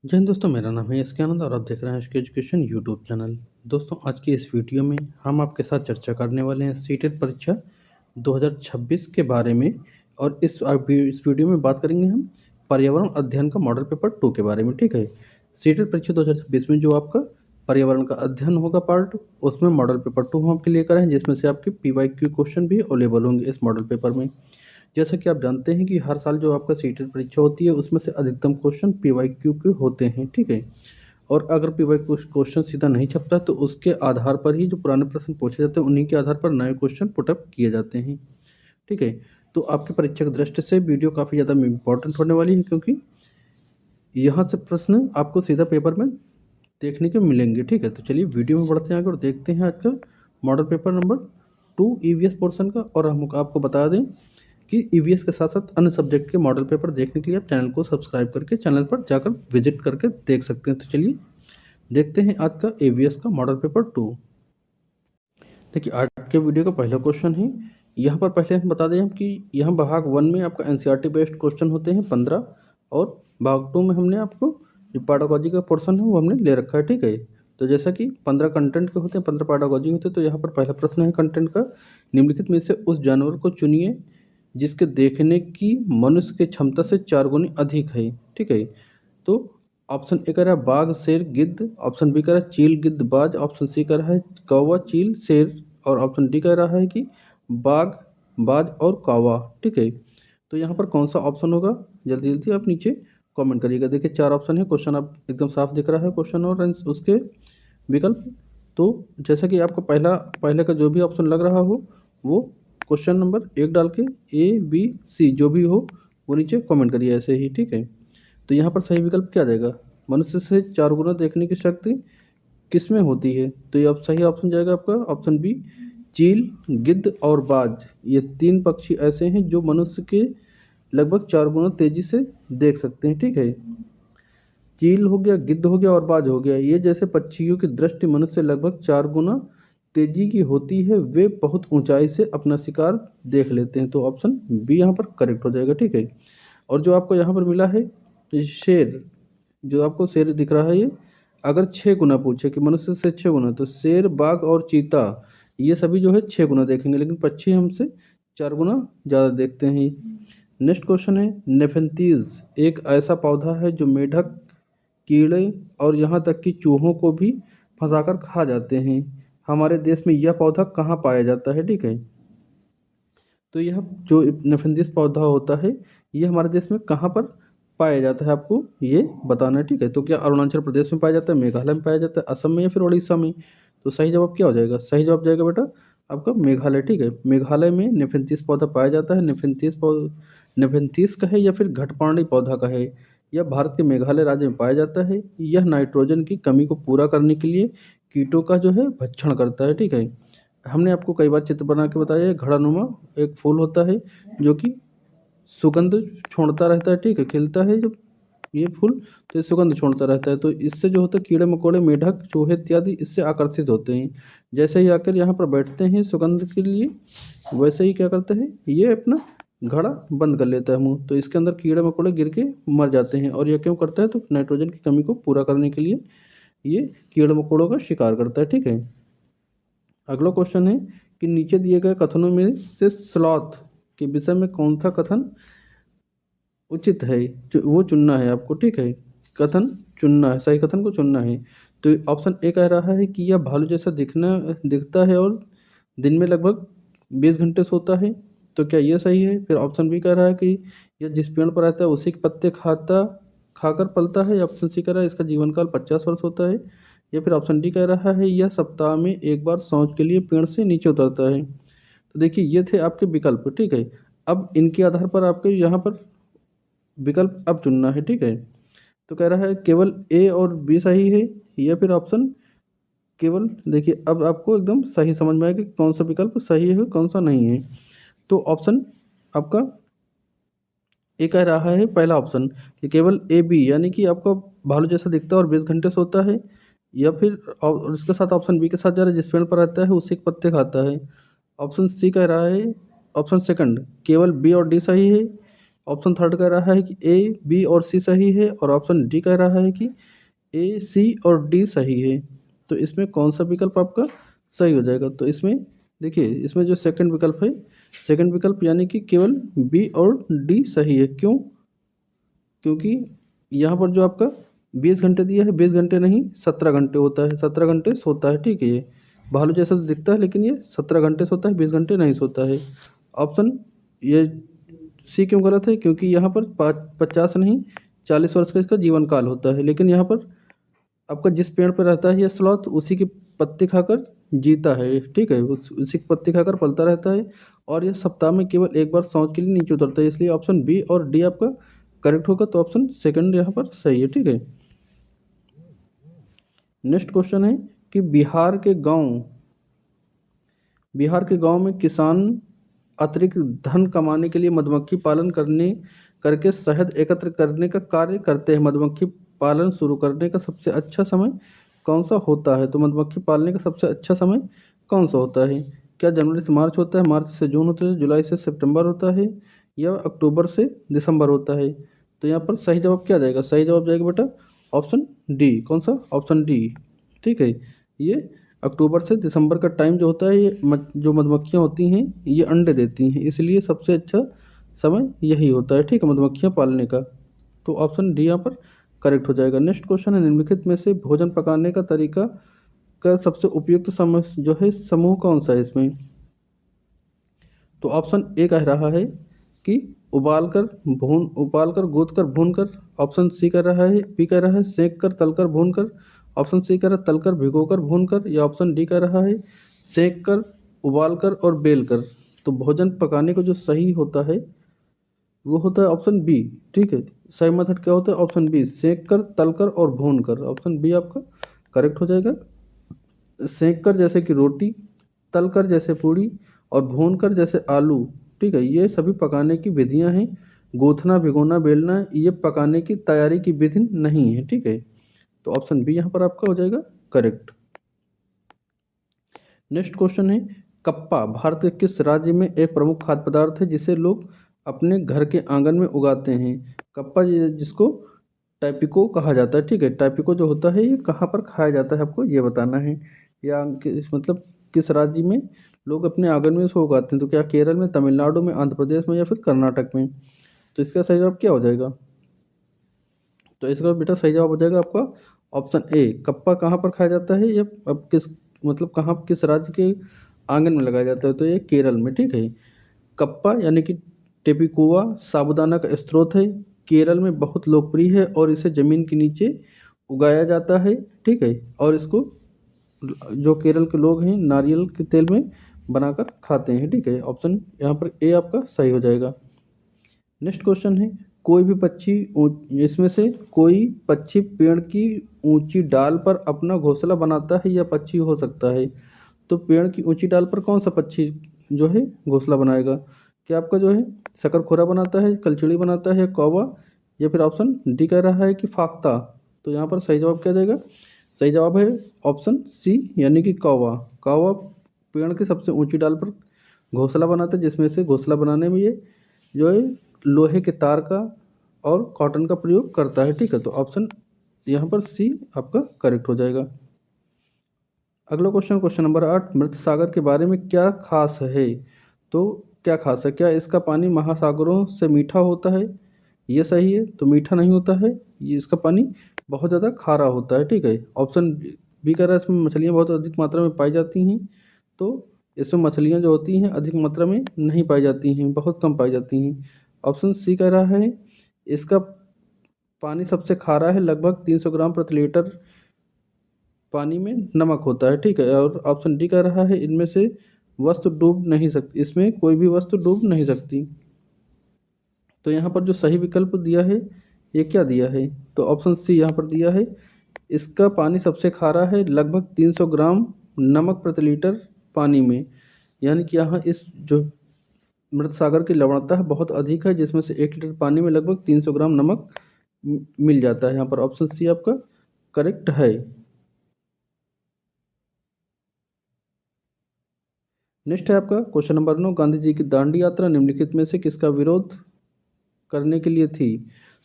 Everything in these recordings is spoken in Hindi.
जय हिंद दोस्तों, मेरा नाम है एसके आनंद और आप देख रहे हैं एसके एजुकेशन यूट्यूब चैनल। दोस्तों, आज की इस वीडियो में हम आपके साथ चर्चा करने वाले हैं सीटेट परीक्षा 2026 के बारे में। और इस वीडियो में बात करेंगे हम पर्यावरण अध्ययन का मॉडल पेपर 2 के बारे में। ठीक है, सीटेट परीक्षा 2026 में जो आपका पर्यावरण का अध्ययन होगा पार्ट, उसमें मॉडल पेपर 2 हम आपके लिए करें, जिसमें से आपके PYQ क्वेश्चन भी अवेलेबल होंगे इस मॉडल पेपर में। जैसा कि आप जानते हैं कि हर साल जो आपका सीटेट परीक्षा होती है, उसमें से अधिकतम क्वेश्चन PYQ के होते हैं। ठीक है, और अगर PYQ क्वेश्चन सीधा नहीं छपता तो उसके आधार पर ही जो पुराने प्रश्न पूछे जाते हैं, उन्हीं के आधार पर नए क्वेश्चन पुटअप किए जाते हैं। ठीक है, तो आपकी परीक्षा की दृष्टि से वीडियो काफ़ी ज़्यादा इम्पोर्टेंट होने वाली है, क्योंकि यहाँ से प्रश्न आपको सीधा पेपर में देखने को मिलेंगे। ठीक है, तो चलिए वीडियो में बढ़ते हैं आगे और देखते हैं आज का model paper number 2 EVS portion का। और हम आपको बता दें कि EVS के साथ साथ अन्य सब्जेक्ट के मॉडल पेपर देखने के लिए आप चैनल को सब्सक्राइब करके चैनल पर जाकर विजिट करके देख सकते हैं। तो चलिए देखते हैं आज का EVS का मॉडल पेपर 2। देखिए, आज के वीडियो का पहला क्वेश्चन है। यहाँ पर पहले हम बता दें हम कि यहाँ भाग 1 में आपका NCERT बेस्ड क्वेश्चन होते हैं 15, और भाग 2 में हमने आपको जो पैडागोजी का पोर्शन है वो हमने ले रखा है। ठीक है, तो जैसा कि 15 कंटेंट के होते हैं, 15 पैडागोजी होते हैं, तो यहाँ पर पहला प्रश्न है कंटेंट का, निम्नलिखित में से उस जानवर को चुनिए जिसके देखने की मनुष्य की क्षमता से 4 गुनी अधिक है। ठीक है, तो ऑप्शन ए कह रहा है बाघ शेर गिद्ध, ऑप्शन बी कह रहा है चील गिद्ध बाज, ऑप्शन सी कह रहा है कौवा चील शेर, और ऑप्शन डी कह रहा है कि बाघ बाज और कौवा। ठीक है, तो यहाँ पर कौन सा ऑप्शन होगा, जल्दी जल्दी आप नीचे कमेंट करिएगा। देखिए, 4 ऑप्शन है, क्वेश्चन आप एकदम साफ दिख रहा है क्वेश्चन और उसके विकल्प। तो जैसा कि आपको पहले का जो भी ऑप्शन लग रहा हो, वो क्वेश्चन नंबर 1 डाल के A B C जो भी हो वो नीचे कमेंट करिए ऐसे ही। ठीक है, तो यहाँ पर सही विकल्प क्या जाएगा, मनुष्य से 4 गुना देखने की शक्ति किसमें होती है, तो ये अब सही ऑप्शन जाएगा आपका ऑप्शन बी, चील गिद्ध और बाज। ये 3 पक्षी ऐसे हैं जो मनुष्य के लगभग 4 गुना तेजी से देख सकते हैं। ठीक है, चील हो गया, गिद्ध हो गया और बाज हो गया, ये जैसे पक्षियों की दृष्टि मनुष्य से लगभग 4 गुना तेजी की होती है, वे बहुत ऊंचाई से अपना शिकार देख लेते हैं। तो ऑप्शन बी यहाँ पर करेक्ट हो जाएगा। ठीक है, और जो आपको यहाँ पर मिला है शेर, जो आपको शेर दिख रहा है, ये अगर 6 गुना पूछे कि मनुष्य से 6 गुना, तो शेर बाघ और चीता ये सभी जो है 6 गुना देखेंगे, लेकिन पक्षी हमसे 4 गुना ज़्यादा देखते हैं। नेक्स्ट क्वेश्चन है, नेफेंथीज एक ऐसा पौधा है जो मेढक कीड़े और यहाँ तक कि चूहों को भी फंसाकर खा जाते हैं। हमारे देश में यह पौधा कहाँ पाया जाता है। ठीक है, तो यह जो नफिंदिस पौधा होता है, ये हमारे देश में कहाँ पर पाया जाता है, आपको ये बताना है। ठीक है, तो क्या अरुणाचल प्रदेश में पाया जाता है, मेघालय में पाया जाता है, असम में, या फिर उड़ीसा में। तो सही जवाब क्या हो जाएगा, सही जवाब जाएगा बेटा आपका मेघालय। ठीक है, मेघालय में नेफेंथिस पौधा पाया जाता है। नेफेंथिस का है या फिर घटपाणी पौधा का है, यह भारत के मेघालय राज्य में पाया जाता है। यह नाइट्रोजन की कमी को पूरा करने के लिए कीटों का जो है भक्षण करता है। ठीक है, हमने आपको कई बार चित्र बना के बताया है, घड़ानुमा एक फूल होता है जो कि सुगंध छोड़ता रहता है। ठीक है, खिलता है जब ये फूल, तो ये सुगंध छोड़ता रहता है, तो इससे जो होता है कीड़े मकोड़े मेढक चूहे इत्यादि इससे आकर्षित होते हैं। जैसे ही आकर यहाँ पर बैठते हैं सुगंध के लिए, वैसे ही क्या करता है, ये अपना घड़ा बंद कर लेता है मुंह, तो इसके अंदर कीड़े मकोड़े गिर के मर जाते हैं। और यह क्यों करता है, तो नाइट्रोजन की कमी को पूरा करने के लिए ये कीड़े मकोड़ों का शिकार करता है। ठीक है, अगला क्वेश्चन है कि नीचे दिए गए कथनों में से स्लॉथ के विषय में कौन सा कथन उचित है, जो वो चुनना है आपको। ठीक है, कथन चुनना है, सही कथन को चुनना है। तो ऑप्शन ए कह रहा है कि यह भालू जैसा दिखता है और दिन में लगभग 20 घंटे सोता है, तो क्या ये सही है। फिर ऑप्शन बी कह रहा है कि यह जिस पेड़ पर रहता है उसी के पत्ते खाकर पलता है। ऑप्शन सी कह रहा है इसका जीवन काल 50 वर्ष होता है। या फिर ऑप्शन डी कह रहा है यह सप्ताह में एक बार शौच के लिए पेड़ से नीचे उतरता है। तो देखिए, ये थे आपके विकल्प। ठीक है, अब इनके आधार पर आपके यहाँ पर विकल्प अब चुनना है। ठीक है, तो कह रहा है केवल ए और बी सही है, या फिर ऑप्शन केवल, देखिए अब आपको एकदम सही समझ में आएगा कि कौन सा विकल्प सही है कौन सा नहीं है। तो ऑप्शन आपका ए कह रहा है पहला ऑप्शन कि केवल ए बी, यानी कि आपका भालू जैसा दिखता है और 20 घंटे सोता है। या फिर और उसके साथ ऑप्शन बी के साथ जा रहा है जिस पेड़ पर रहता है उसी के पत्ते खाता है। ऑप्शन सी कह रहा है, ऑप्शन सेकंड केवल बी और डी सही है, ऑप्शन थर्ड कह रहा है कि ए, बी और सी सही है, और ऑप्शन डी कह रहा है कि ए, सी और डी सही है। तो इसमें कौन सा विकल्प आपका सही हो जाएगा? तो इसमें देखिए, इसमें जो सेकंड विकल्प है, सेकंड विकल्प यानी कि केवल बी और डी सही है। क्यों? क्योंकि यहाँ पर जो आपका 20 घंटे दिया है, 20 घंटे नहीं 17 घंटे होता है, 17 घंटे सोता है, ठीक है। ये भालू जैसा तो दिखता है, लेकिन ये 17 घंटे सोता है, 20 घंटे नहीं सोता है। ऑप्शन ये सी क्यों गलत है? क्योंकि यहाँ पर 50 नहीं 40 वर्ष का इसका जीवन काल होता है, लेकिन यहाँ पर आपका जिस पेड़ पर रहता है ये स्लॉथ, उसी की पत्ती खाकर जीता है, ठीक है। उसी की पत्ती खाकर पलता रहता है, और यह सप्ताह में केवल एक बार शौच के लिए नीचे उतरता है। इसलिए ऑप्शन बी और डी आपका करेक्ट होगा। तो ऑप्शन सेकंड यहाँ पर सही है, ठीक है। नेक्स्ट क्वेश्चन है कि बिहार के गांव में किसान अतिरिक्त धन कमाने के लिए मधुमक्खी पालन करने करके शहद एकत्र करने का कार्य करते हैं। मधुमक्खी पालन शुरू करने का सबसे अच्छा समय कौन सा होता है? तो मधुमक्खी पालने का सबसे अच्छा समय कौन सा होता है? क्या जनवरी से मार्च होता है, मार्च से जून होता है, जुलाई से सितंबर होता है, या अक्टूबर से दिसंबर होता है? तो यहाँ पर सही जवाब क्या जाएगा? सही जवाब जाएगा बेटा ऑप्शन डी। कौन सा? ऑप्शन डी, ठीक है। ये अक्टूबर से दिसंबर का टाइम जो होता है, ये जो मधुमक्खियाँ होती हैं ये अंडे देती हैं, इसलिए सबसे अच्छा समय यही होता है, ठीक है, मधुमक्खियाँ पालने का। तो ऑप्शन डी यहाँ पर करेक्ट हो जाएगा। नेक्स्ट क्वेश्चन है, निम्नलिखित में से भोजन पकाने का तरीका का सबसे उपयुक्त समय जो है समूह कौन सा है इसमें? तो ऑप्शन ए कह रहा है कि उबाल कर गूथ कर भून कर। ऑप्शन सी कह रहा है, बी कह रहा है सेक कर तल कर भून कर। ऑप्शन सी कह रहा है तल कर भिगो कर भून कर, या ऑप्शन डी कह रहा है सेक कर, उबाल कर और बेल कर। तो भोजन पकाने को जो सही होता है वो होता है ऑप्शन बी, ठीक है। सही मेथड क्या होता है? ऑप्शन बी, सेक कर तल कर और भून कर। ऑप्शन बी आपका करेक्ट हो जाएगा। सेक कर जैसे कि रोटी, तल कर जैसे पूड़ी, और भून कर जैसे आलू, ठीक है, ये सभी पकाने की विधियां हैं। गूथना, भिगोना, बेलना ये पकाने की तैयारी की विधि नहीं है, ठीक है। तो ऑप्शन बी यहाँ पर आपका हो जाएगा करेक्ट। नेक्स्ट क्वेश्चन है, कप्पा भारत के किस राज्य में एक प्रमुख खाद्य पदार्थ है जिसे लोग अपने घर के आंगन में उगाते हैं? कप्पा जिसको टाइपिको कहा जाता है, ठीक है। टाइपिको जो होता है ये कहाँ पर खाया जाता है आपको ये बताना है, या मतलब किस राज्य में लोग अपने आंगन में इसको उगाते हैं? तो क्या केरल में, तमिलनाडु में, आंध्र प्रदेश में, या फिर कर्नाटक में? तो इसका सही जवाब क्या हो जाएगा? तो इसका बेटा सही जवाब हो जाएगा आपका ऑप्शन ए। कप्पा कहाँ पर खाया जाता है, या अब किस मतलब कहाँ किस राज्य के आंगन में लगाया जाता है? तो ये केरल में, ठीक है। कप्पा यानी कि टेपिकोआ साबूदाना का स्रोत है, केरल में बहुत लोकप्रिय है, और इसे ज़मीन के नीचे उगाया जाता है, ठीक है। और इसको जो केरल के लोग हैं नारियल के तेल में बनाकर खाते हैं, ठीक है। ऑप्शन यहाँ पर ए आपका सही हो जाएगा। नेक्स्ट क्वेश्चन है, कोई भी पक्षी इसमें से कोई पक्षी पेड़ की ऊंची डाल पर अपना घोंसला बनाता है या पक्षी हो सकता है? तो पेड़ की ऊंची डाल पर कौन सा पक्षी जो है घोंसला बनाएगा? क्या आपका जो है शकरखोरा बनाता है, कलचुड़ी बनाता है, कौवा, या फिर ऑप्शन डी कह रहा है कि फाख्ता? तो यहाँ पर सही जवाब क्या जाएगा? सही जवाब है ऑप्शन सी, यानी कि कौवा। कौवा पेड़ की सबसे ऊंची डाल पर घोंसला बनाता है, जिसमें से घोंसला बनाने में ये जो है लोहे के तार का और कॉटन का प्रयोग करता है, ठीक है। तो ऑप्शन यहाँ पर सी आपका करेक्ट हो जाएगा। अगला क्वेश्चन, क्वेश्चन नंबर 8, मृत सागर के बारे में क्या खास है? तो क्या खास है? क्या इसका पानी महासागरों से मीठा होता है? ये सही है। तो मीठा नहीं होता है, ये इसका पानी बहुत ज़्यादा खारा होता है, ठीक है। ऑप्शन बी कह रहा है इसमें मछलियाँ बहुत अधिक मात्रा में पाई जाती हैं। तो इसमें मछलियाँ जो होती हैं अधिक मात्रा में नहीं पाई जाती हैं, बहुत कम पाई जाती हैं। ऑप्शन सी कह रहा है इसका पानी सबसे खारा है, लगभग 300 ग्राम प्रति लीटर पानी में नमक होता है, ठीक है। और ऑप्शन डी कह रहा है इनमें से वस्तु डूब नहीं सकती, इसमें कोई भी वस्तु डूब नहीं सकती। तो यहाँ पर जो सही विकल्प दिया है ये क्या दिया है? तो ऑप्शन सी यहाँ पर दिया है, इसका पानी सबसे खारा है, लगभग 300 ग्राम नमक प्रति लीटर पानी में। यानी कि यहाँ इस जो मृत सागर की लवणता है बहुत अधिक है, जिसमें से 1 लीटर पानी में लगभग 300 ग्राम नमक मिल जाता है। यहाँ पर ऑप्शन सी आपका करेक्ट है। नेक्स्ट है आपका क्वेश्चन नंबर 9, गांधी जी की दांडी यात्रा निम्नलिखित में से किसका विरोध करने के लिए थी।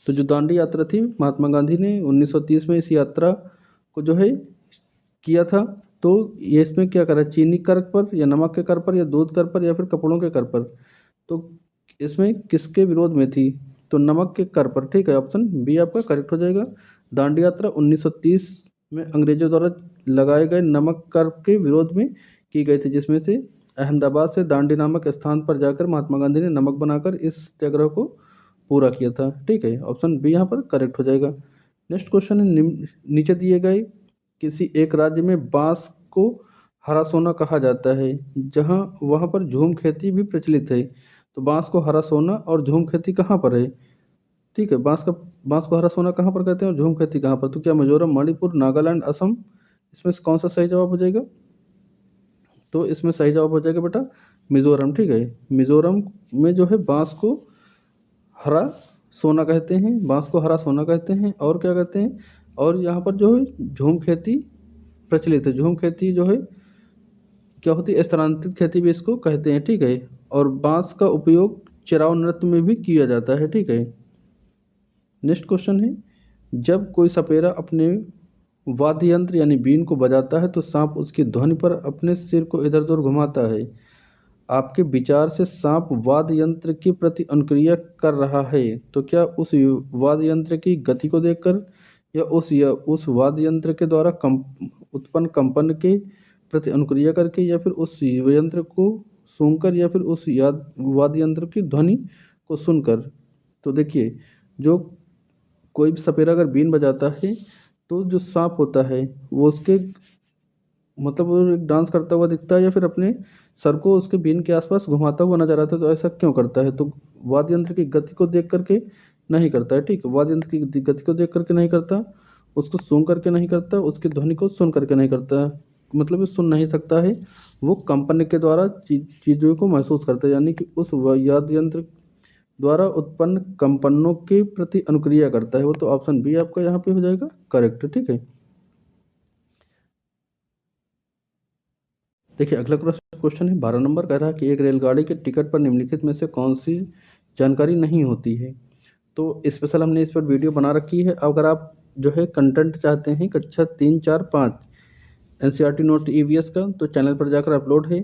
तो जो दांडी यात्रा थी महात्मा गांधी ने 1930 में इस यात्रा को जो है किया था। तो ये इसमें क्या करा, चीनी कर पर या नमक के कर पर या दूध कर पर या फिर कपड़ों के कर पर। तो इसमें किसके विरोध में थी, तो नमक के कर पर। ठीक है, ऑप्शन बी आपका करेक्ट हो जाएगा। दांडी यात्रा 1930 में अंग्रेजों द्वारा लगाए गए नमक कर के विरोध में की गई थी, जिसमें से अहमदाबाद से दांडी नामक स्थान पर जाकर महात्मा गांधी ने नमक बनाकर इस सत्याग्रह को पूरा किया था। ठीक है, ऑप्शन बी यहाँ पर करेक्ट हो जाएगा। नेक्स्ट क्वेश्चन है, नीचे दिए गए किसी एक राज्य में बांस को हरा सोना कहा जाता है, जहाँ वहाँ पर झूम खेती भी प्रचलित है। तो बांस को हरा सोना और झूम खेती कहाँ पर है? ठीक है, बांस को हरा सोना कहाँ पर कहते हैं और झूम खेती कहाँ पर? तो क्या मिजोरम, मणिपुर, नागालैंड, असम, इसमें से कौन सा सही जवाब हो जाएगा? तो इसमें सही जवाब हो जाएगा बेटा मिजोरम। ठीक है, मिजोरम में जो है बांस को हरा सोना कहते हैं, बांस को हरा सोना कहते हैं, और क्या कहते हैं, और यहाँ पर जो है झूम खेती प्रचलित है। झूम खेती जो है क्या होती है, स्थानांतरित खेती भी इसको कहते हैं। ठीक है, और बांस का उपयोग चिराव नृत्य में भी किया जाता है। ठीक है, नेक्स्ट क्वेश्चन है, जब कोई सपेरा अपने वाद्य यंत्र यानी बीन को बजाता है तो सांप उसकी ध्वनि पर अपने सिर को इधर उधर घुमाता है। आपके विचार से सांप वाद्य यंत्र के प्रति अनुक्रिया कर रहा है, तो क्या उस वाद्य यंत्र की गति को देखकर या उस वाद्य यंत्र के द्वारा उत्पन्न कंपन के प्रति अनुक्रिया करके या फिर उस यंत्र को सूंघकर या फिर उस वाद्य यंत्र की ध्वनि को सुनकर। तो देखिए, जो कोई भी सपेरा अगर बीन बजाता है तो जो सांप होता है वो उसके मतलब वो एक डांस करता हुआ दिखता है या फिर अपने सर को उसके बीन के आसपास घुमाता हुआ नजर आता है। तो ऐसा क्यों करता है? तो वाद्य यंत्र की गति को देख करके नहीं करता है। ठीक है, वाद्य यंत्र की गति को देख करके नहीं करता, उसको सूंघ करके नहीं करता, उसकी ध्वनि को सुन करके नहीं करता, मतलब ये सुन नहीं सकता है, वो कंपन के द्वारा चीज़ों को महसूस करता है, यानी कि उस वाद्य यंत्र द्वारा उत्पन्न कंपनों के प्रति अनुक्रिया करता है वो। तो ऑप्शन बी आपका यहाँ पे हो जाएगा करेक्ट। ठीक है, देखिए अगला क्वेश्चन है 12 नंबर, कह रहा है कि एक रेलगाड़ी के टिकट पर निम्नलिखित में से कौन सी जानकारी नहीं होती है। तो स्पेशल हमने इस पर वीडियो बना रखी है। अगर आप जो है कंटेंट चाहते हैं कक्षा 3, 4, 5 एनसीईआरटी नोट ईवीएस का, तो चैनल पर जाकर अपलोड है।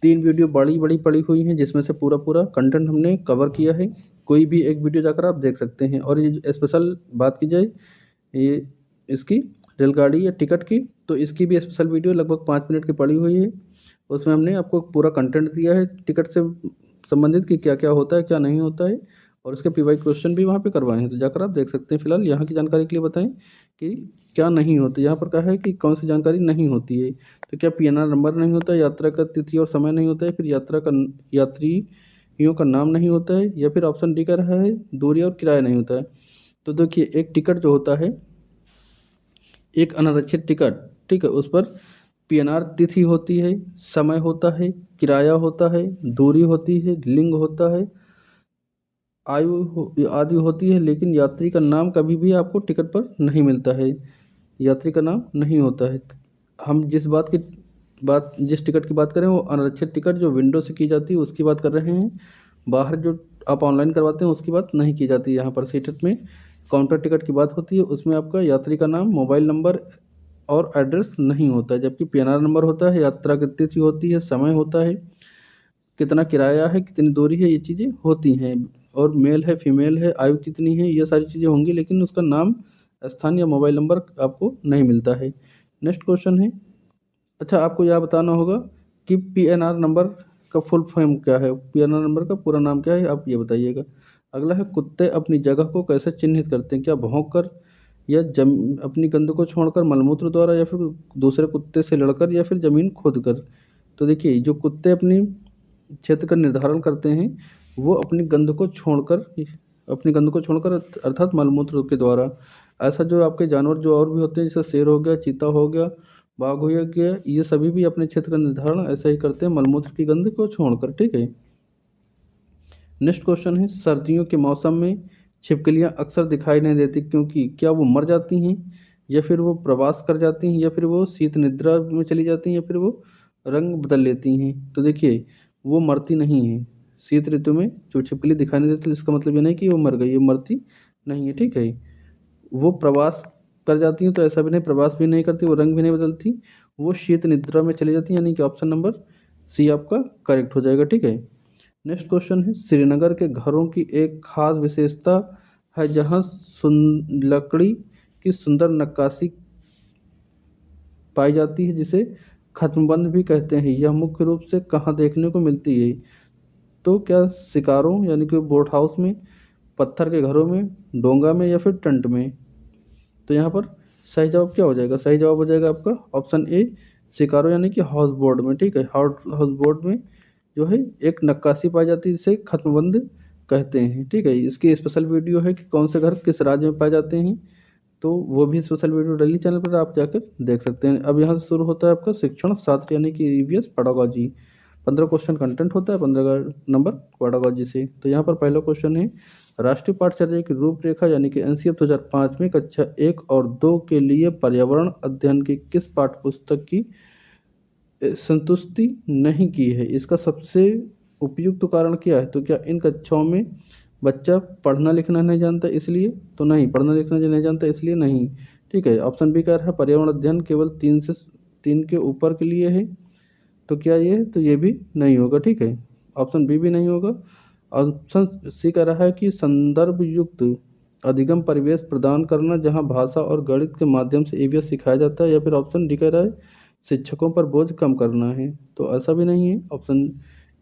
3 वीडियो बड़ी बड़ी पड़ी हुई हैं जिसमें से पूरा पूरा कंटेंट हमने कवर किया है। कोई भी एक वीडियो जाकर आप देख सकते हैं। और ये स्पेशल बात की जाए ये इसकी रेलगाड़ी या टिकट की, तो इसकी भी स्पेशल वीडियो लगभग 5 मिनट की पड़ी हुई है। उसमें हमने आपको पूरा कंटेंट दिया है टिकट से संबंधित कि क्या क्या होता है क्या नहीं होता है, और उसके पीवाई क्वेश्चन भी वहाँ पे करवाए हैं, तो जाकर आप देख सकते हैं। फिलहाल यहाँ की जानकारी के लिए बताएं कि क्या नहीं होता। यहाँ पर कहा है कि कौन सी जानकारी नहीं होती है। तो क्या पीएनआर नंबर नहीं होता, यात्रा का तिथि और समय नहीं होता है, फिर यात्रियों का नाम नहीं होता है, या फिर ऑप्शन डी कह रहा है दूरी और किराया नहीं होता है। तो देखिए, एक टिकट जो होता है, एक अनारक्षित टिकट, ठीक है, उस पर पीएनआर तिथि होती है, समय होता है, किराया होता है, दूरी होती है, लिंग होता है, आदि होती है, लेकिन यात्री का नाम कभी भी आपको टिकट पर नहीं मिलता है। यात्री का नाम नहीं होता है। हम जिस टिकट की बात करें वो अनारक्षित टिकट जो विंडो से की जाती है उसकी बात कर रहे हैं। बाहर जो आप ऑनलाइन करवाते हैं उसकी बात नहीं की जाती। यहाँ पर सीटेट में काउंटर टिकट की बात होती है, उसमें आपका यात्री का नाम, मोबाइल नंबर और एड्रेस नहीं होता है। जबकि पीएनआर नंबर होता है, यात्रा की तिथि होती है, समय होता है, कितना किराया है, कितनी दूरी है, ये चीज़ें होती हैं। और मेल है, फीमेल है, आयु कितनी है, ये सारी चीज़ें होंगी, लेकिन उसका नाम, स्थान या मोबाइल नंबर आपको नहीं मिलता है। नेक्स्ट क्वेश्चन है, अच्छा आपको यह बताना होगा कि पीएनआर नंबर का फुल फॉर्म क्या है, पीएनआर नंबर का पूरा नाम क्या है, आप ये बताइएगा। अगला है, कुत्ते अपनी जगह को कैसे चिन्हित करते हैं? क्या भौंक कर, या अपनी गंध को छोड़कर, मलमूत्र द्वारा, या फिर दूसरे कुत्ते से लड़कर, या फिर ज़मीन खोद कर? तो देखिए, जो कुत्ते अपनी क्षेत्र का निर्धारण करते हैं वो अपनी गंध को छोड़कर अर्थात मलमूत्र के द्वारा। ऐसा जो आपके जानवर जो और भी होते हैं, जैसे शेर हो गया, चीता हो गया, बाघ हो गया, ये सभी भी अपने क्षेत्र का निर्धारण ऐसा ही करते हैं, मलमूत्र की गंध को छोड़कर। ठीक है, नेक्स्ट क्वेश्चन है, सर्दियों के मौसम में छिपकलियां अक्सर दिखाई नहीं देती क्योंकि क्या वो मर जाती हैं, या फिर वो प्रवास कर जाती हैं, या फिर वो शीत निद्रा में चली जाती हैं, या फिर वो रंग बदल लेती हैं? तो देखिए, वो मरती नहीं हैं। शीत ऋतु में जो छिपकली दिखाई नहीं देती, तो इसका मतलब ये नहीं कि वो मर गई, ये मरती नहीं है, ठीक है। वो प्रवास कर जाती हैं, तो ऐसा भी नहीं, प्रवास भी नहीं करती, वो रंग भी नहीं बदलती, वो शीत निद्रा में चली जाती हैं, यानी कि ऑप्शन नंबर सी आपका करेक्ट हो जाएगा, ठीक है। नेक्स्ट क्वेश्चन है, श्रीनगर के घरों की एक खास विशेषता है जहाँ लकड़ी की सुंदर नक्काशी पाई जाती है, जिसे खत्मबंद भी कहते हैं। यह मुख्य रूप से कहाँ देखने को मिलती है? तो क्या शिकारों यानी कि बोट हाउस में, पत्थर के घरों में, डोंगा में, या फिर टेंट में? तो यहाँ पर सही जवाब क्या हो जाएगा? सही जवाब हो जाएगा आपका ऑप्शन ए, शिकारो यानी कि हाउस बोर्ड में, ठीक है। हाउस बोर्ड में जो है एक नक्काशी पाई जाती है जिसे खत्मबंद कहते हैं, ठीक है। इसकी स्पेशल वीडियो है कि कौन से घर किस राज्य में पाए जाते हैं, तो वो भी स्पेशल वीडियो डेली चैनल पर आप जाकर देख सकते हैं। अब यहाँ से शुरू होता है आपका शिक्षण शास्त्र यानी कि ईवीएस पेडागोजी। 15 क्वेश्चन कंटेंट होता है, 15 का नंबर पेडागोजी से। तो यहाँ पर पहला क्वेश्चन है, राष्ट्रीय पाठ्यचर्या की रूपरेखा यानी कि एनसीएफ 2005 में कक्षा 1 और 2 के लिए पर्यावरण अध्ययन की किस पाठ्य पुस्तक की संतुष्टि नहीं की है? इसका सबसे उपयुक्त कारण क्या है? तो क्या इन कक्षाओं में बच्चा पढ़ना लिखना नहीं जानता इसलिए? तो नहीं, पढ़ना लिखना जो नहीं जानता इसलिए नहीं, ठीक है। ऑप्शन बी कह रहा है पर्यावरण अध्ययन केवल 3 के ऊपर के लिए है, तो क्या ये है? तो ये भी नहीं होगा, ठीक है। ऑप्शन बी भी नहीं होगा। ऑप्शन सी कह रहा है कि संदर्भ युक्त अधिगम परिवेश प्रदान करना जहां भाषा और गणित के माध्यम से ईवीएस सिखाया जाता है, या फिर ऑप्शन डी कह रहा है शिक्षकों पर बोझ कम करना है। तो ऐसा भी नहीं है, ऑप्शन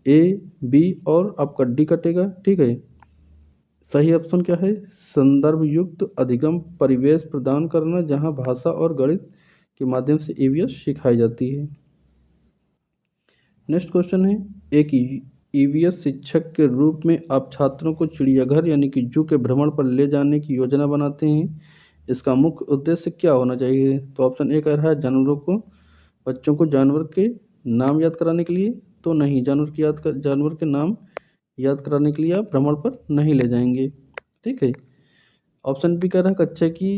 ए, बी और आपका डी कटेगा, ठीक है। सही ऑप्शन क्या है? संदर्भ युक्त अधिगम परिवेश प्रदान करना जहां भाषा और गणित के माध्यम से ईवीएस सिखाई जाती है। नेक्स्ट क्वेश्चन है, एक ईवीएस शिक्षक के रूप में आप छात्रों को चिड़ियाघर यानी कि जू के भ्रमण पर ले जाने की योजना बनाते हैं। इसका मुख्य उद्देश्य क्या होना चाहिए? तो ऑप्शन ए कह रहा है बच्चों को जानवर के नाम याद कराने के लिए। तो नहीं, जानवर के नाम याद कराने के लिए आप भ्रमण पर नहीं ले जाएंगे, ठीक है। ऑप्शन बी कह रहा है कच्चे की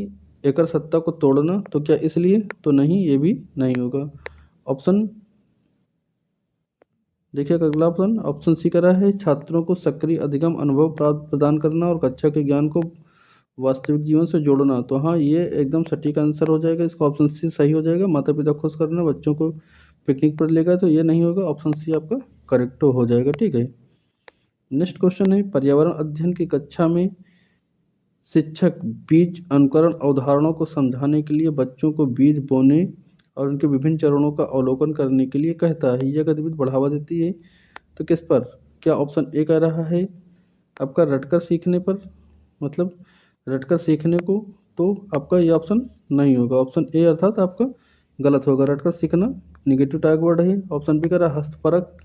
एकर सत्ता को तोड़ना। तो क्या इसलिए? तो नहीं, ये भी नहीं होगा। ऑप्शन देखिए अगला ऑप्शन, ऑप्शन सी कह रहा है छात्रों को सक्रिय अधिगम अनुभव प्रदान करना और कक्षा के ज्ञान को वास्तविक जीवन से जोड़ना। तो हाँ, ये एकदम सटीक आंसर हो जाएगा, इसका ऑप्शन सी सही हो जाएगा। माता पिता खुश करना, बच्चों को पिकनिक पर ले गए, तो ये नहीं होगा, ऑप्शन सी आपका करेक्ट हो जाएगा, ठीक है। नेक्स्ट क्वेश्चन है, पर्यावरण अध्ययन की कक्षा में शिक्षक बीज अंकुरण अवधारणाओं को समझाने के लिए बच्चों को बीज बोने और उनके विभिन्न चरणों का अवलोकन करने के लिए कहता है। यह गतिविधि बढ़ावा देती है तो किस पर? क्या ऑप्शन ए कह रहा है आपका रटकर सीखने पर, मतलब रटकर सीखने को? तो आपका ये ऑप्शन नहीं होगा, ऑप्शन ए अर्थात आपका गलत होगा। रटकर सीखना निगेटिव टैग वर्ड है। ऑप्शन बी कह रहा है हस्तपरक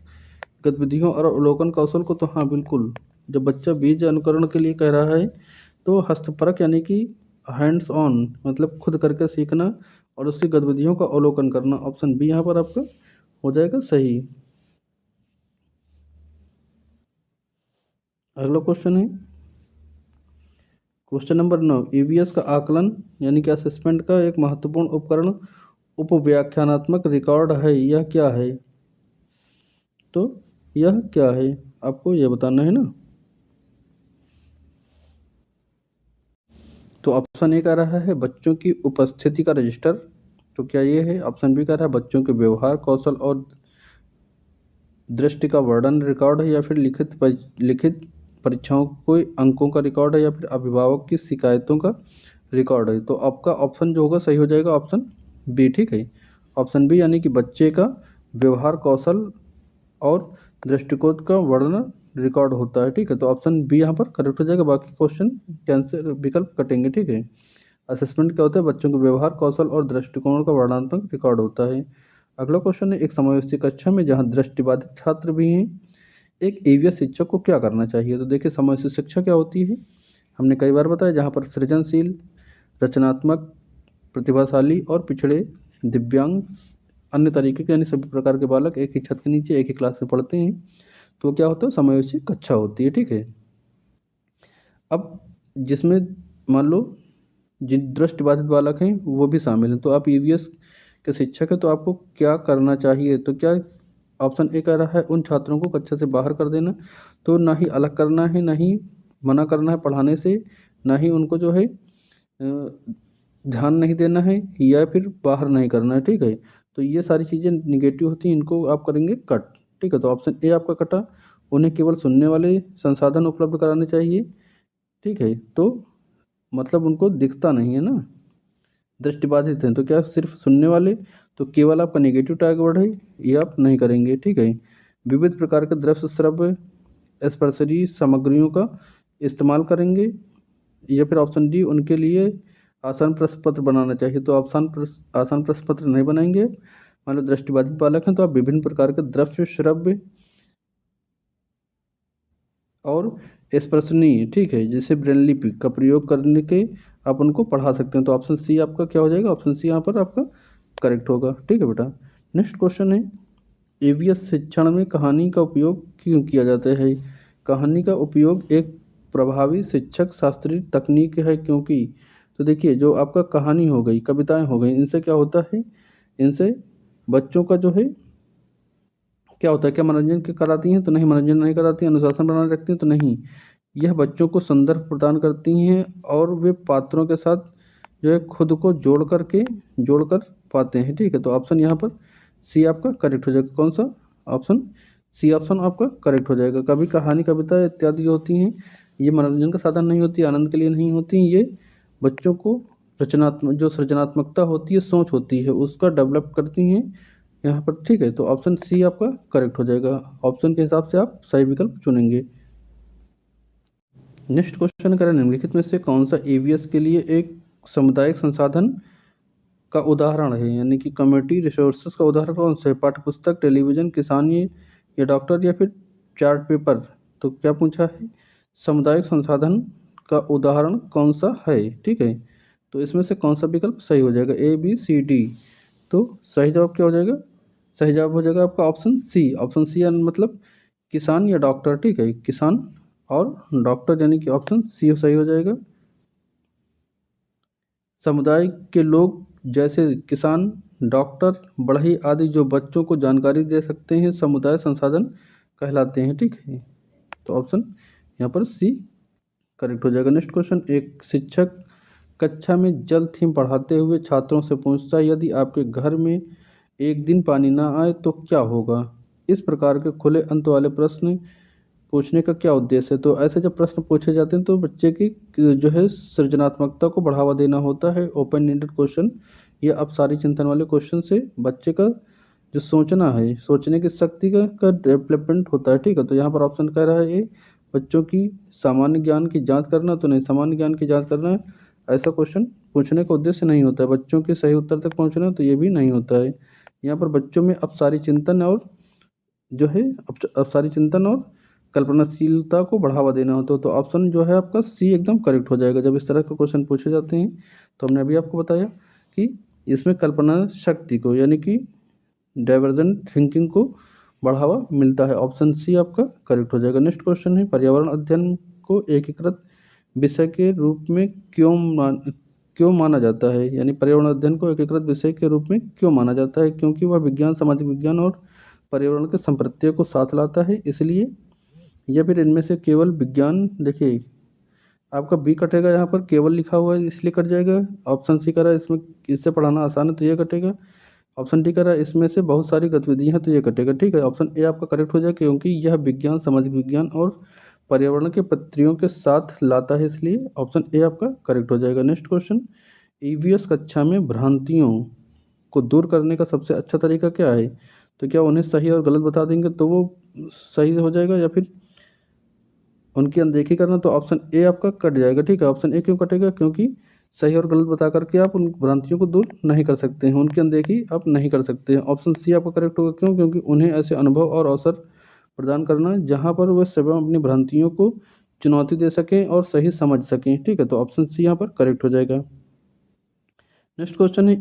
गतिविधियों और अवलोकन कौशल को। तो हाँ बिल्कुल, जब बच्चा बीज अनुकरण के लिए कह रहा है तो हस्तपरक यानी कि हैंड्स ऑन, मतलब खुद करके सीखना और उसकी गतिविधियों का अवलोकन करना। ऑप्शन बी यहाँ पर आपका हो जाएगा सही। अगला क्वेश्चन है, क्वेश्चन नंबर 9, ईवीएस का आकलन यानी कि असेसमेंट का एक महत्वपूर्ण उपकरण उपव्याख्यानात्मक रिकॉर्ड है, यह क्या है? तो यह क्या है आपको यह बताना है ना। तो ऑप्शन ए कह रहा है बच्चों की उपस्थिति का रजिस्टर। तो क्या ये है? ऑप्शन बी कह रहा है बच्चों के व्यवहार कौशल और दृष्टि का वर्णन रिकॉर्ड है, या फिर लिखित परीक्षाओं के अंकों का रिकॉर्ड है, या फिर अभिभावक की शिकायतों का रिकॉर्ड है। तो आपका ऑप्शन जो होगा सही हो जाएगा ऑप्शन बी, ठीक है। ऑप्शन बी यानी कि बच्चे का व्यवहार कौशल और दृष्टिकोण का वर्णन रिकॉर्ड होता है, ठीक है। तो ऑप्शन बी यहाँ पर करेक्ट हो जाएगा, बाकी क्वेश्चन कैंसिल विकल्प कटेंगे, ठीक है। असेसमेंट क्या होता है? बच्चों के व्यवहार कौशल और दृष्टिकोण का वर्णनात्मक रिकॉर्ड होता है। अगला क्वेश्चन है, एक समावेशी कक्षा में जहाँ दृष्टिबाधित छात्र भी हैं, एक ईवीएस शिक्षक को क्या करना चाहिए? तो देखिए समावेशी शिक्षा क्या होती है, हमने कई बार बताया, जहाँ पर सृजनशील, रचनात्मक, प्रतिभाशाली और पिछड़े, दिव्यांग, अन्य तरीके के यानी सभी प्रकार के बालक एक ही छत के नीचे एक ही क्लास में पढ़ते हैं, तो क्या होता है? समावेशी कक्षा होती है, ठीक है। अब जिसमें मान लो जिन दृष्टिबाधित बालक हैं वो भी शामिल हैं, तो आप ईवीएस के शिक्षक हैं, तो आपको क्या करना चाहिए? तो क्या ऑप्शन ए कह रहा है उन छात्रों को कक्षा से बाहर कर देना, तो ना ही अलग करना है, ना ही मना करना है पढ़ाने से, ना ही उनको जो है ध्यान नहीं देना है, या फिर बाहर नहीं करना है। ठीक है, तो ये सारी चीज़ें निगेटिव होती हैं, इनको आप करेंगे कट। ठीक है, तो ऑप्शन ए आपका कटा। उन्हें केवल सुनने वाले संसाधन उपलब्ध कराने चाहिए। ठीक है, तो मतलब उनको दिखता नहीं है ना, दृष्टिबाधित हैं, तो क्या सिर्फ सुनने वाले, तो केवल आपका नेगेटिव टैग वर्ड है, ये आप नहीं करेंगे। ठीक है, विविध प्रकार के दृश्य श्रव्य स्पर्शनीय सामग्रियों का इस्तेमाल करेंगे, या फिर ऑप्शन डी उनके लिए आसान प्रश्न पत्र बनाना चाहिए, तो आसान प्रश्न पत्र नहीं बनाएंगे। मान लो दृष्टिबाधित बालक हैं तो आप विभिन्न प्रकार के दृश्य श्रव्य और स्पर्शनीय, ठीक है, जैसे ब्रेल लिपि का प्रयोग करने के आप उनको पढ़ा सकते हैं। तो ऑप्शन सी आपका क्या हो जाएगा, ऑप्शन सी यहाँ पर आपका करेक्ट होगा। ठीक है बेटा, नेक्स्ट क्वेश्चन है, ईवीएस शिक्षण में कहानी का उपयोग क्यों किया जाता है। कहानी का उपयोग एक प्रभावी शिक्षक शास्त्रीय तकनीक है, क्योंकि तो देखिए जो आपका कहानी हो गई, कविताएं हो गई, इनसे क्या होता है, इनसे बच्चों का जो है क्या होता है, क्या मनोरंजन कराती हैं, तो नहीं, मनोरंजन नहीं कराती हैं। अनुशासन बनाए रखती हैं, तो नहीं। यह बच्चों को संदर्भ प्रदान करती हैं और वे पात्रों के साथ जो है खुद को जोड़कर पाते हैं। ठीक है, तो ऑप्शन यहाँ पर सी आपका करेक्ट हो जाएगा। कौन सा, ऑप्शन सी ऑप्शन आपका करेक्ट हो जाएगा। कभी कहानी, कविता इत्यादि जो होती हैं, ये मनोरंजन का साधन नहीं होती, आनंद के लिए नहीं होती, ये बच्चों को जो सृजनात्मकता होती है, सोच होती है, उसका डेवलप करती हैं यहाँ पर। ठीक है, तो ऑप्शन सी आपका करेक्ट हो जाएगा। ऑप्शन के हिसाब से आप सही विकल्प चुनेंगे। नेक्स्ट क्वेश्चन करें, निम्नलिखित में से कौन सा ईवीएस के लिए एक सामुदायिक संसाधन का उदाहरण है, यानी कि कम्युनिटी रिसोर्सेज का उदाहरण कौन सा है। पाठ्यपुस्तक, टेलीविज़न, किसान, ये या डॉक्टर, या फिर चार्ट पेपर। तो क्या पूछा है, सामुदायिक संसाधन का उदाहरण कौन सा है। ठीक है, तो इसमें से कौन सा विकल्प सही हो जाएगा, ए बी सी डी। तो सही जवाब क्या हो जाएगा, सही जवाब हो जाएगा आपका ऑप्शन सी। ऑप्शन सी मतलब किसान या डॉक्टर। ठीक है, किसान और डॉक्टर, यानी कि ऑप्शन सी सही हो जाएगा। समुदाय के लोग जैसे किसान, डॉक्टर, बढ़ई आदि जो बच्चों को जानकारी दे सकते हैं, समुदाय संसाधन कहलाते हैं। ठीक है, तो ऑप्शन यहाँ पर सी करेक्ट हो जाएगा। नेक्स्ट क्वेश्चन, एक शिक्षक कक्षा में जल थीम पढ़ाते हुए छात्रों से पूछता है, यदि आपके घर में एक दिन पानी ना आए तो क्या होगा। इस प्रकार के खुले अंत वाले प्रश्न पूछने का क्या उद्देश्य है। तो ऐसे जब प्रश्न पूछे जाते हैं तो बच्चे की जो है सृजनात्मकता को बढ़ावा देना होता है। ओपन एंडेड क्वेश्चन, ये अपसारी चिंतन वाले क्वेश्चन से बच्चे का जो सोचना है, सोचने की शक्ति का डेवलपमेंट होता है। ठीक है, तो यहाँ पर ऑप्शन कह रहा है ये बच्चों की सामान्य ज्ञान की जांच करना, तो नहीं, सामान्य ज्ञान की जांच करना ऐसा क्वेश्चन पूछने का उद्देश्य नहीं होता है। बच्चों के सही उत्तर तक पहुँचना, तो ये भी नहीं होता है। यहाँ पर बच्चों में अपसारी चिंतन और जो है अपसारी चिंतन और कल्पनाशीलता को बढ़ावा देना होता है। तो ऑप्शन जो है आपका सी एकदम करेक्ट हो जाएगा। जब इस तरह के क्वेश्चन पूछे जाते हैं तो हमने अभी आपको बताया कि इसमें कल्पना शक्ति को, यानी कि डाइवर्जेंट थिंकिंग को बढ़ावा मिलता है। ऑप्शन सी आपका करेक्ट हो जाएगा। नेक्स्ट क्वेश्चन है, पर्यावरण अध्ययन को एकीकृत विषय के रूप में क्यों माना जाता है, यानी पर्यावरण अध्ययन को एकीकृत विषय के रूप में क्यों माना जाता है। क्योंकि वह विज्ञान, सामाजिक विज्ञान और पर्यावरण के संप्रत्यय को साथ लाता है, इसलिए। या फिर इनमें से केवल विज्ञान, देखिए आपका बी कटेगा, यहाँ पर केवल लिखा हुआ है इसलिए कट जाएगा। ऑप्शन सी करा इसमें इससे पढ़ाना आसान है, तो ये कटेगा। ऑप्शन डी करा इसमें से बहुत सारी गतिविधियां हैं, तो ये कटेगा। ठीक है, ऑप्शन ए आपका करेक्ट हो जाएगा, क्योंकि यह विज्ञान, सामाजिक विज्ञान और पर्यावरण के प्रत्ययों के साथ लाता है, इसलिए ऑप्शन ए आपका करेक्ट हो जाएगा। नेक्स्ट क्वेश्चन, ईवीएस कक्षा में भ्रांतियों को दूर करने का सबसे अच्छा तरीका क्या है। तो क्या उन्हें सही और गलत बता देंगे तो वो सही हो जाएगा, या फिर उनकी अनदेखी करना, तो ऑप्शन ए आपका कट जाएगा। ठीक है, ऑप्शन ए क्यों कटेगा, क्योंकि सही और गलत बता करके आप उन भ्रांतियों को दूर नहीं कर सकते हैं, उनकी अनदेखी आप नहीं कर सकते हैं। ऑप्शन सी आपका करेक्ट होगा, क्यों, क्योंकि उन्हें ऐसे अनुभव और अवसर प्रदान करना जहाँ पर वे स्वयं अपनी भ्रांतियों को चुनौती दे सकें और सही समझ सकें। ठीक है, तो ऑप्शन सी यहाँ पर करेक्ट हो जाएगा। नेक्स्ट क्वेश्चन है,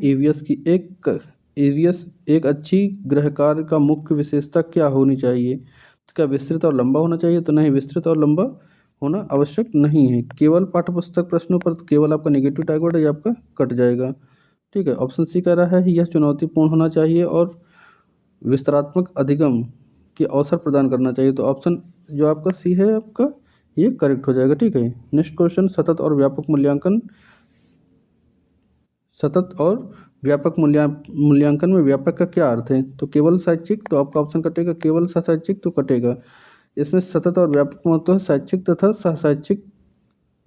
ईवीएस एक अच्छी गृहकार का मुख्य विशेषता क्या होनी चाहिए। तो क्या विस्तृत और लंबा होना चाहिए, तो नहीं, विस्तृत और लंबा होना आवश्यक नहीं है। केवल पाठ्यपुस्तक प्रश्नों पर केवल आपका नेगेटिव टैग वर्ड है, ये आपका कट जाएगा। ठीक है, ऑप्शन सी कह रहा है यह चुनौतीपूर्ण होना चाहिए और विस्तारात्मक अधिगम के अवसर प्रदान करना चाहिए। तो ऑप्शन जो आपका सी है आपका ये करेक्ट हो जाएगा। ठीक है, नेक्स्ट क्वेश्चन, सतत और व्यापक मूल्यांकन में व्यापक का क्या अर्थ है? तो केवल शैक्षिक, तो आपका ऑप्शन कटेगा केवल शैक्षिक तो कटेगा। इसमें सतत और व्यापक मतलब है शैक्षिक तथा सहशैक्षिक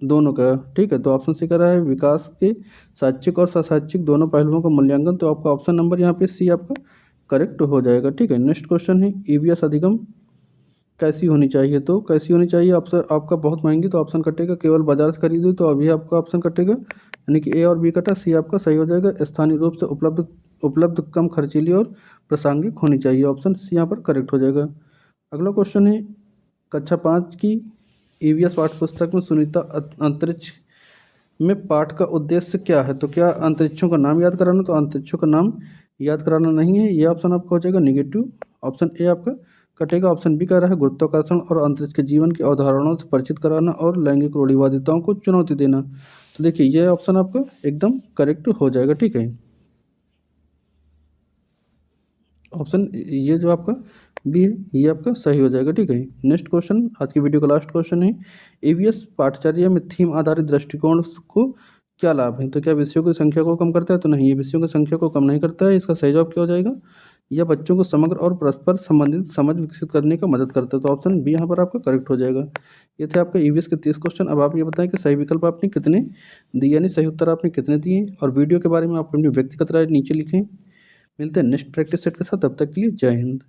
दोनों का। ठीक है, तो ऑप्शन सी कर रहा है विकास के शैक्षिक और सहशैक्षिक दोनों पहलुओं का मूल्यांकन। तो आपका ऑप्शन नंबर यहाँ पे सी आपका करेक्ट हो जाएगा। ठीक है, नेक्स्ट क्वेश्चन है ईवीएस अधिगम कैसी होनी चाहिए? तो कैसी होनी चाहिए ऑप्शन आपका बहुत महंगी, तो ऑप्शन कटेगा केवल बाजार से खरीदो, तो अभी आपका ऑप्शन कटेगा यानी कि ए और बी कटा, सी आपका सही हो जाएगा। स्थानीय रूप से उपलब्ध कम खर्चीली और प्रासंगिक होनी चाहिए, ऑप्शन सी यहाँ पर करेक्ट हो जाएगा। अगला क्वेश्चन है कक्षा 5 की ईवीएस पाठ्य पुस्तक में सुनीता अंतरिक्ष में पाठ का उद्देश्य क्या है? तो क्या अंतरिक्षों का नाम याद कराना? तो अंतरिक्षों का नाम याद कराना नहीं है, ये ऑप्शन आपका हो जाएगा निगेटिव। ऑप्शन ए आपका कटेगा। ऑप्शन बी कह रहा है गुरुत्वाकर्षण और अंतरिक्ष के जीवन की अवधारणाओं से परिचित कराना और लैंगिक रूढ़िवादिताओं को चुनौती देना। तो देखिए ये ऑप्शन आपका एकदम करेक्ट हो जाएगा। ठीक है, ऑप्शन ये जो आपका बी है ये आपका सही हो जाएगा। ठीक है, नेक्स्ट क्वेश्चन, आज की वीडियो का लास्ट क्वेश्चन है ईवीएस पाठ्यचर्या में थीम आधारित दृष्टिकोण को क्या लाभ है? तो क्या विषयों की संख्या को कम करता है? तो नहीं, ये विषयों की संख्या को कम नहीं करता है। इसका सही जवाब क्या हो जाएगा? यह बच्चों को समग्र और परस्पर संबंधित समझ विकसित करने का मदद करता है। तो ऑप्शन बी यहाँ पर आपका करेक्ट हो जाएगा। ये थे आपका ईवीएस के 30 क्वेश्चन। अब आप ये बताएं कि सही विकल्प आपने कितने दिए, यानी सही उत्तर आपने कितने दिए, और वीडियो के बारे में आप अपनी व्यक्तिगत राय नीचे लिखें। मिलते हैं नेक्स्ट प्रैक्टिस सेट के साथ, तब तक के लिए जय हिंद।